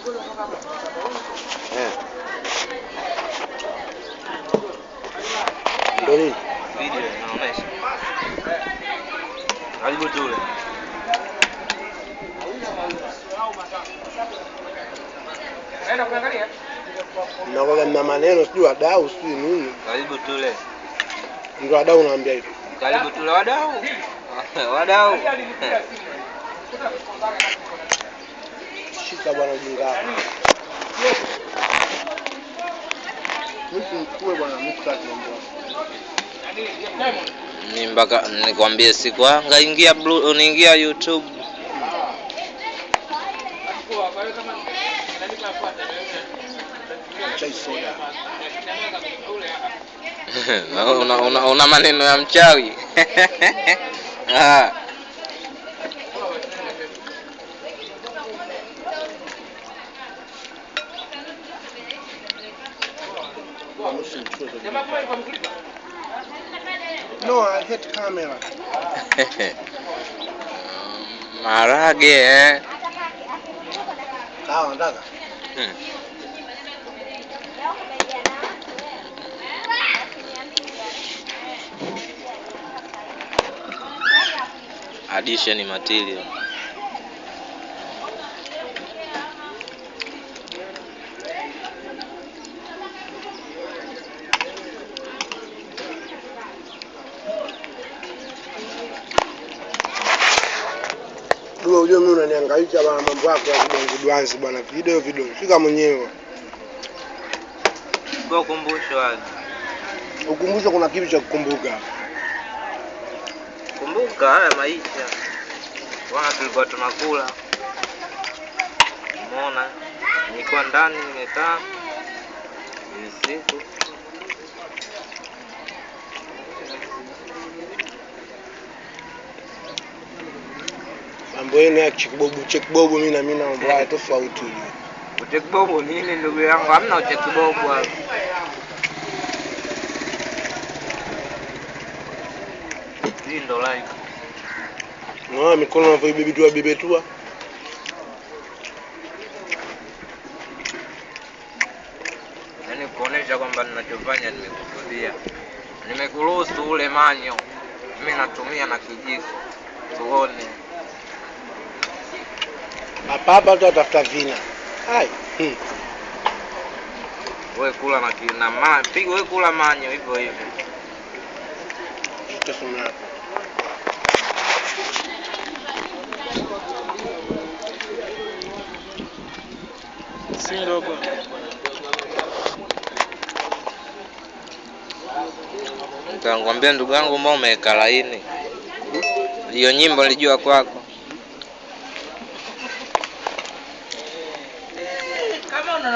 Ndio video inaonesha. Karibu tule. Naenda kuangalia. Na maneno sio wadau sio nini. Karibu tule. Ndio wadau naambia hivi. Karibu tule wadau. Wadau. Shika bwana ujinga. Mtu mkubwa bwana mkati ndio. Ni mpaka nikwambie siku anga ingia unaingia YouTube. Chai soda. Una maneno ya mchawi. Ah. No, I hate camera. Marage Sawa ndaka. Addition material. Dua ujue mimi unanihangaisha bwana mambo yako ya kudwanzi bwana video fika mwenyewe. Kwa ukumbusho wapi? Ukumbusho kuna kitu cha kukumbuka. Kumbuka haya maisha. Bwana tulikuwa tunakula. Umeona? Nilikuwa ndani nimekaa. Siku mambo yenu ya checkbobu mimi na mambo haya tofauti. Checkbobu nini ndugu yangu? Hamna checkbobu hapo. Hii ndo like. No, mikono unavyoibibitua bibetua. Yaani kuonesha kwamba ninachofanya nimekusudia. Nimekuruhusu ule manyo. Mimi natumia na kijiko. Tuone. Hapa tutafuta vina. Hai. Wewe kula na kina piga wewe kula manyo hivyo hivyo. Tutasoma. Si ndogo. Nitakwambia ndugu yangu mbona umeweka laini. Hiyo nyimbo nilijua kwako. Kama una